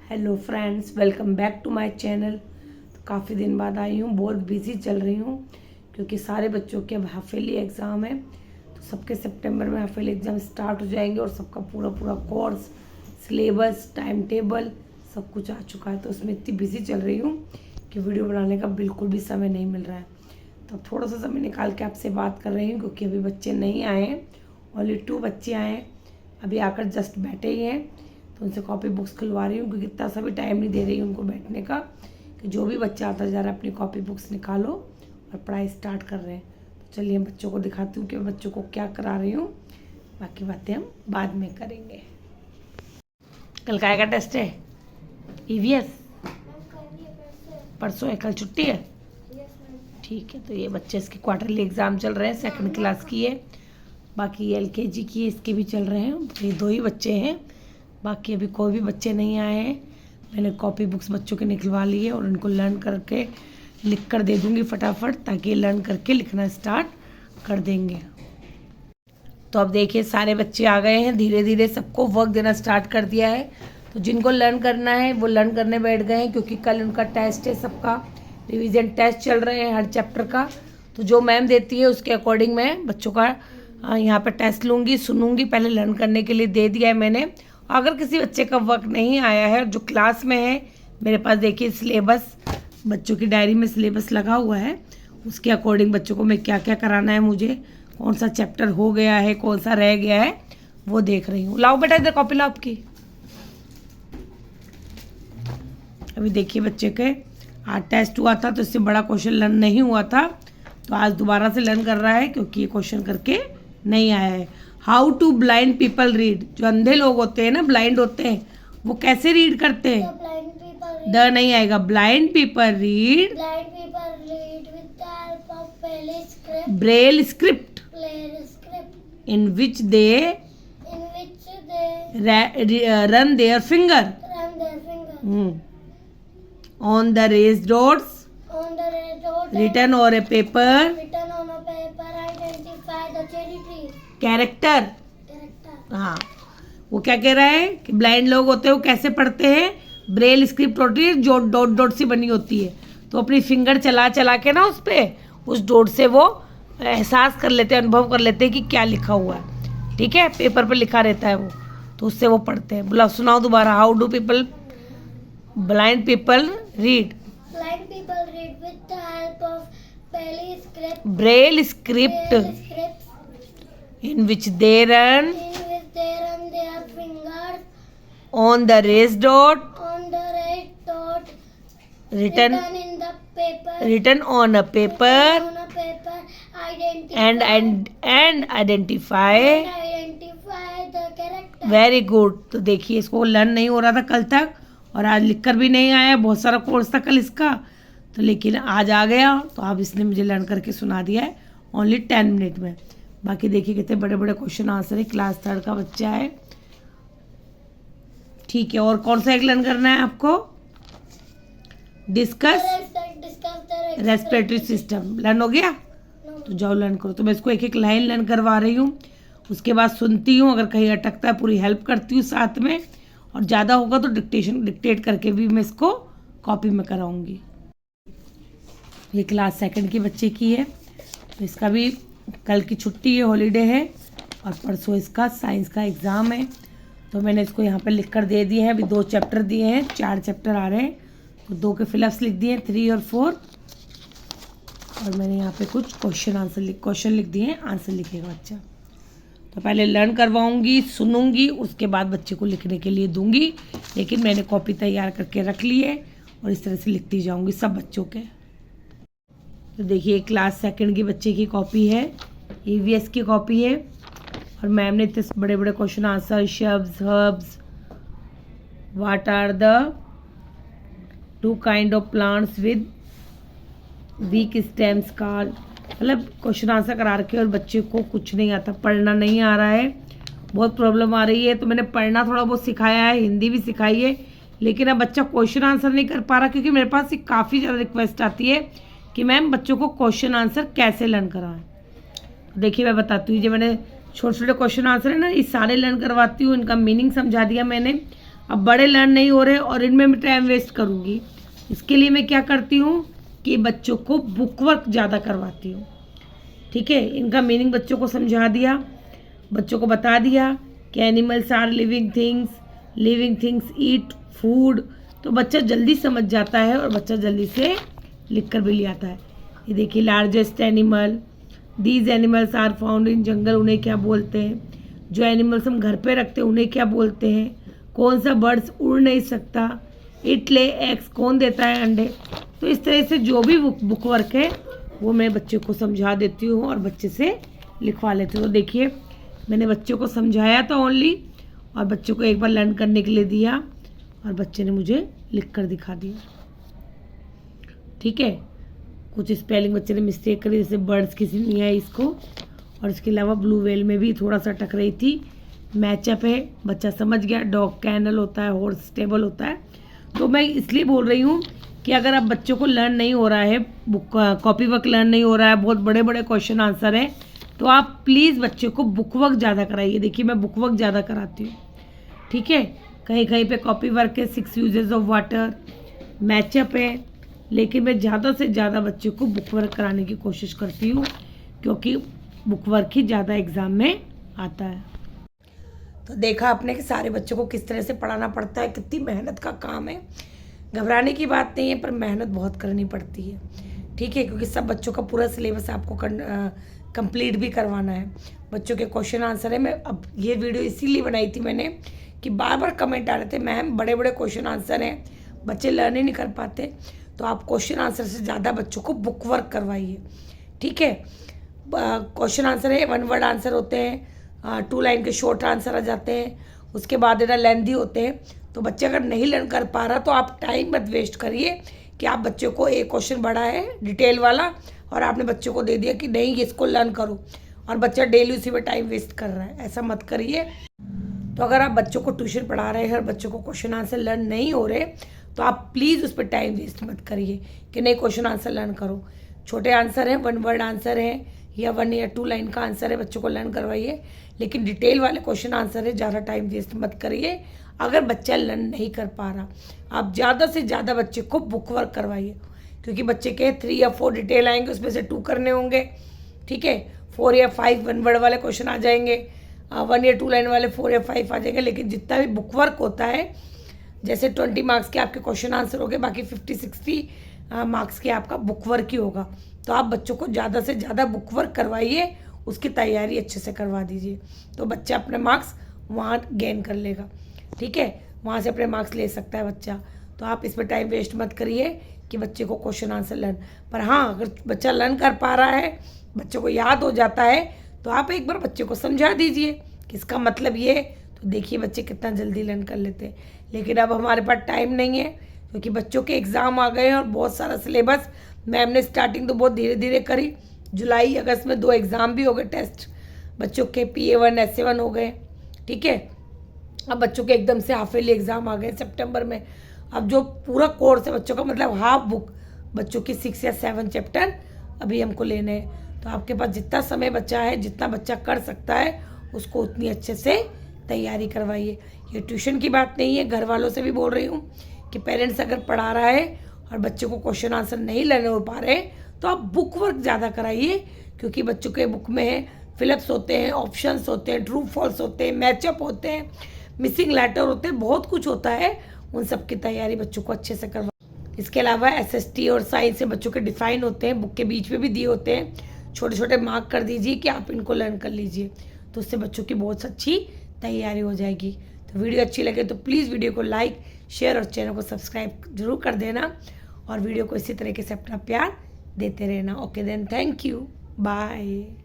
Hello friends, welcome back to my channel. तो काफ़ी दिन बाद आई हूँ, बहुत बिजी चल रही हूँ क्योंकि सारे बच्चों के अब हाफ ईयरली एग्ज़ाम है। तो सबके सितंबर में हाफ ईयरली एग्ज़ाम स्टार्ट हो जाएंगे और सबका पूरा पूरा कोर्स, सिलेबस, टाइम टेबल सब कुछ आ चुका है। तो उसमें इतनी बिजी चल रही हूँ कि वीडियो बनाने का बिल्कुल भी समय नहीं मिल रहा है। तो थोड़ा सा समय निकाल के आपसे बात कर रही हूँ क्योंकि अभी बच्चे नहीं आए हैं, ओनली 2 बच्चे आए हैं, अभी आकर जस्ट बैठे ही हैं। तो उनसे कॉपी बुक्स खुलवा रही हूँ क्योंकि इतना सा भी टाइम नहीं दे रही हूँ उनको बैठने का कि जो भी बच्चा आता जा रहा है अपनी कॉपी बुक्स निकालो और पढ़ाई स्टार्ट कर रहे हैं। तो चलिए हम बच्चों को दिखाती हूँ कि मैं बच्चों को क्या करा रही हूँ, बाकी बातें हम बाद में करेंगे। कल काय का टेस्ट है? ईवीएस परसों है, कल छुट्टी है। ठीक है, तो ये बच्चे इसके क्वार्टरली एग्ज़ाम चल रहे हैं, 2nd क्लास की है, बाकी LKG की इसके भी चल रहे हैं। ये 2 ही बच्चे हैं, बाकी अभी कोई भी बच्चे नहीं आए हैं। मैंने कॉपी बुक्स बच्चों के निकलवा ली है और उनको लर्न करके लिख कर दे दूँगी फटाफट, ताकि ये लर्न करके लिखना स्टार्ट कर देंगे। तो अब देखिए सारे बच्चे आ गए हैं, धीरे धीरे सबको वर्क देना स्टार्ट कर दिया है। तो जिनको लर्न करना है वो लर्न करने बैठ गए हैं क्योंकि कल उनका टेस्ट है, सबका रिवीजन टेस्ट चल रहे हैं हर चैप्टर का। तो जो मैम देती है उसके अकॉर्डिंग मैं बच्चों का यहाँ पर टेस्ट लूँगी, सुनूंगी। पहले लर्न करने के लिए दे दिया है मैंने। अगर किसी बच्चे का वर्क नहीं आया है जो क्लास में है, मेरे पास देखिए सिलेबस, बच्चों की डायरी में सिलेबस लगा हुआ है, उसके अकॉर्डिंग बच्चों को मैं क्या क्या कराना है, मुझे कौन सा चैप्टर हो गया है, कौन सा रह गया है, वो देख रही हूँ। लाओ बेटा इधर कॉपी लाओ आपकी। अभी देखिए बच्चे के आज टेस्ट हुआ था तो इससे बड़ा क्वेश्चन लर्न नहीं हुआ था, तो आज दोबारा से लर्न कर रहा है क्योंकि ये क्वेश्चन करके नहीं आया है। How to blind people read, जो अंधे लोग होते हैं ना, ब्लाइंड होते हैं, वो कैसे रीड करते हैं? द नहीं आएगा। Blind people read Braille script in which they run their finger on the raised dots written on a paper identify the cherry tree character। हाँ, वो क्या कह रहा है कि ब्लाइंड लोग होते हैं वो कैसे पढ़ते हैं? ब्रेल स्क्रिप्ट होती है जो डॉट डॉट सी बनी होती है, तो अपनी फिंगर चला चला के ना उस डॉट से वो एहसास कर लेते हैं, अनुभव कर लेते हैं कि क्या लिखा हुआ है। ठीक है, पेपर पर लिखा रहता है वो, तो उससे वो पढ़ते हैं। बोला सुनाओ दोबारा। How do people blind people read? blind people read with the help of Braille script in which they run their fingers on the raised dot on the red dot written in the paper written on a paper on a paper and identify the character। Very good. तो देखिए इसको learn नहीं हो रहा था कल तक और आज लिखकर भी नहीं आया, बहुत सारा कोर्स था कल इसका, तो लेकिन आज आ गया। तो अब इसने मुझे लर्न करके सुना दिया है ओनली 10 मिनट में। बाकी देखिए कितने बड़े बड़े क्वेश्चन आंसर है, क्लास 3rd का बच्चा है। ठीक है, और कौन सा एक लर्न करना है आपको? डिस्कस रेस्पिरेटरी सिस्टम लर्न हो गया, तो जाओ लर्न करो। तो मैं इसको एक एक लाइन लर्न करवा रही हूँ, उसके बाद सुनती हूँ, अगर कहीं अटकता है पूरी हेल्प करती हूँ साथ में, और ज़्यादा होगा तो डिक्टेट करके भी मैं इसको कॉपी में कराऊंगी। ये क्लास 2nd की बच्चे की है, तो इसका भी कल की छुट्टी है, हॉलीडे है, और परसों इसका साइंस का एग्ज़ाम है। तो मैंने इसको यहाँ पे लिख कर दे दिए हैं। अभी 2 चैप्टर दिए हैं, 4 चैप्टर आ रहे हैं, तो 2 के फिलअप्स लिख दिए हैं, 3 और 4, और मैंने यहाँ पे कुछ क्वेश्चन लिख दिए हैं, आंसर लिखेगा बच्चा। तो पहले लर्न करवाऊंगी, सुनूंगी, उसके बाद बच्चे को लिखने के लिए दूंगी, लेकिन मैंने कॉपी तैयार करके रख ली है और इस तरह से लिखती जाऊंगी सब बच्चों के। तो देखिए क्लास 2nd की बच्चे की कॉपी है, EVS की कॉपी है, और मैम ने इतने बड़े बड़े क्वेश्चन आंसर, शब्द, herbs, what are the 2 kind of plants with weak stems का, मतलब क्वेश्चन आंसर करा रखे, और बच्चे को कुछ नहीं आता, पढ़ना नहीं आ रहा है, बहुत प्रॉब्लम आ रही है। तो मैंने पढ़ना थोड़ा बहुत सिखाया है, हिंदी भी सिखाई है, लेकिन अब बच्चा क्वेश्चन आंसर नहीं कर पा रहा क्योंकि मेरे पास काफ़ी ज़्यादा रिक्वेस्ट आती है कि मैम बच्चों को क्वेश्चन आंसर कैसे लर्न कराएं। तो देखिए मैं बताती हूँ, जो मैंने छोटे छोटे क्वेश्चन आंसर है ना, ये सारे लर्न करवाती हूँ, इनका मीनिंग समझा दिया मैंने। अब बड़े लर्न नहीं हो रहे और इनमें मैं टाइम वेस्ट करूँगी। इसके लिए मैं क्या करती हूँ कि बच्चों को बुक वर्क ज़्यादा करवाती हूँ। ठीक है, इनका मीनिंग बच्चों को समझा दिया, बच्चों को बता दिया कि animals are living things eat food, तो बच्चा जल्दी समझ जाता है और बच्चा जल्दी से लिख कर भी ले आता है। ये देखिए, largest animal, these animals are found in jungle, उन्हें क्या बोलते हैं, जो एनिमल्स हम घर पे रखते हैं उन्हें क्या बोलते हैं, कौन सा बर्ड्स उड़ नहीं सकता, इट ले एग्स, कौन देता है अंडे। तो इस तरह से जो भी बुक वर्क है वो मैं बच्चे को समझा देती हूँ और बच्चे से लिखवा लेती हूँ। तो देखिए, मैंने बच्चों को समझाया था ओनली, और बच्चों को एक बार लर्न करने के लिए दिया और बच्चे ने मुझे लिख कर दिखा दिया। ठीक है, कुछ स्पेलिंग बच्चे ने मिस्टेक करी, जैसे बर्ड्स किसी नहीं है इसको, और इसके अलावा ब्लू व्हेल में भी थोड़ा सा अटक रही थी। मैचअप है, बच्चा समझ गया, डॉग कैनल होता है, हॉर्स स्टेबल होता है। तो मैं इसलिए बोल रही हूँ कि अगर आप बच्चों को लर्न नहीं हो रहा है, बुक कॉपी वर्क लर्न नहीं हो रहा है, बहुत बड़े बड़े क्वेश्चन आंसर हैं, तो आप प्लीज़ बच्चे को बुक वर्क ज़्यादा कराइए। देखिए, मैं बुक वर्क ज़्यादा कराती हूँ। ठीक है, कहीं कहीं पे कॉपी वर्क है, 6 यूजेस ऑफ वाटर, मैचअप है, लेकिन मैं ज़्यादा से ज़्यादा बच्चों को बुक वर्क कराने की कोशिश करती हूँ, क्योंकि बुक वर्क ही ज़्यादा एग्ज़ाम में आता है। तो देखा आपने कि सारे बच्चों को किस तरह से पढ़ाना पड़ता है, कितनी मेहनत का काम है। घबराने की बात नहीं है, पर मेहनत बहुत करनी पड़ती है। ठीक है, क्योंकि सब बच्चों का पूरा सिलेबस आपको कंप्लीट भी करवाना है। बच्चों के क्वेश्चन आंसर है। मैं अब ये वीडियो इसीलिए बनाई थी मैंने कि बार बार कमेंट आ रहे थे, मैम बड़े बड़े क्वेश्चन आंसर हैं, बच्चे लर्न ही नहीं कर पाते। तो आप क्वेश्चन आंसर से ज़्यादा बच्चों को बुक वर्क करवाइए। ठीक है, क्वेश्चन आंसर है, 1 वर्ड आंसर होते हैं, 2 लाइन के शॉर्ट आंसर आ जाते हैं, उसके बाद इधर लेंथी होते हैं। तो बच्चे अगर नहीं लर्न कर पा रहा तो आप टाइम मत वेस्ट करिए कि आप बच्चों को एक क्वेश्चन बड़ा है डिटेल वाला और आपने बच्चों को दे दिया कि नहीं इसको लर्न करो, और बच्चा डेली उसी में टाइम वेस्ट कर रहा है। ऐसा मत करिए। तो अगर आप बच्चों को ट्यूशन पढ़ा रहे हैं और बच्चों को क्वेश्चन आंसर लर्न नहीं हो रहे, तो आप प्लीज़ उस पर टाइम वेस्ट मत करिए कि नहीं क्वेश्चन आंसर लर्न करो। छोटे आंसर हैं, 1 वर्ड आंसर है या 1 या 2 लाइन का आंसर है, बच्चों को लर्न करवाइए। लेकिन डिटेल वाले क्वेश्चन आंसर है, ज़्यादा टाइम वेस्ट मत करिए। अगर बच्चा लर्न नहीं कर पा रहा, आप ज़्यादा से ज़्यादा बच्चे को बुक वर्क करवाइए, क्योंकि बच्चे के 3 या 4 डिटेल आएंगे, उसमें से 2 करने होंगे। ठीक है, 4 या 5 1 वर्ड वाले क्वेश्चन आ जाएंगे, 1 या 2 लाइन वाले 4 या 5 आ जाएंगे। लेकिन जितना भी बुक वर्क होता है, जैसे 20 मार्क्स के आपके क्वेश्चन आंसर हो गए, बाकी 50-60 मार्क्स के आपका बुक वर्क ही होगा। तो आप बच्चों को ज़्यादा से ज़्यादा बुक वर्क करवाइए, उसकी तैयारी अच्छे से करवा दीजिए, तो बच्चा अपने मार्क्स वहाँ गेन कर लेगा। ठीक है, वहाँ से अपने मार्क्स ले सकता है बच्चा। तो आप इसमें टाइम वेस्ट मत करिए कि बच्चे को क्वेश्चन आंसर लर्न। पर हाँ, अगर बच्चा लर्न कर पा रहा है, बच्चे को याद हो जाता है, तो आप एक बार बच्चे को समझा दीजिए कि इसका मतलब ये, तो देखिए बच्चे कितना जल्दी लर्न कर लेते हैं। लेकिन अब हमारे पास टाइम नहीं है, क्योंकि बच्चों के एग्ज़ाम आ गए हैं और बहुत सारा सिलेबस। मैम ने स्टार्टिंग तो बहुत धीरे धीरे करी, जुलाई अगस्त में 2 एग्ज़ाम भी हो गए, टेस्ट बच्चों के PA1 SA1 हो गए। ठीक है, अब बच्चों के एकदम से हाफ ईयरली एग्ज़ाम आ गए सितंबर में। अब जो पूरा कोर्स है बच्चों का, मतलब हाफ बुक बच्चों की 6 या 7 चैप्टर अभी हमको लेने हैं। तो आपके पास जितना समय बचा है, जितना बच्चा कर सकता है, उसको उतनी अच्छे से तैयारी करवाइए। ये ट्यूशन की बात नहीं है, घर वालों से भी बोल रही हूँ कि पेरेंट्स अगर पढ़ा रहा है और बच्चों को क्वेश्चन आंसर नहीं लेने हो पा रहे, तो आप बुक वर्क ज़्यादा कराइए। क्योंकि बच्चों के बुक में फिलअप्स होते हैं, ऑप्शंस होते हैं, ट्रू फॉल्स होते हैं, मैचअप होते हैं, मिसिंग लेटर होते हैं, बहुत कुछ होता है। उन सब की तैयारी बच्चों को अच्छे से करवा। इसके अलावा SST और साइंस से बच्चों के डिफाइन होते हैं, बुक के बीच में भी दिए होते हैं। छोटे छोटे मार्क कर दीजिए कि आप इनको लर्न कर लीजिए, तो उससे बच्चों की बहुत अच्छी तैयारी हो जाएगी। तो वीडियो अच्छी लगे तो प्लीज़ वीडियो को लाइक, शेयर और चैनल को सब्सक्राइब जरूर कर देना, और वीडियो को इसी तरीके से अपना प्यार देते रहना। Okay then, thank you, bye.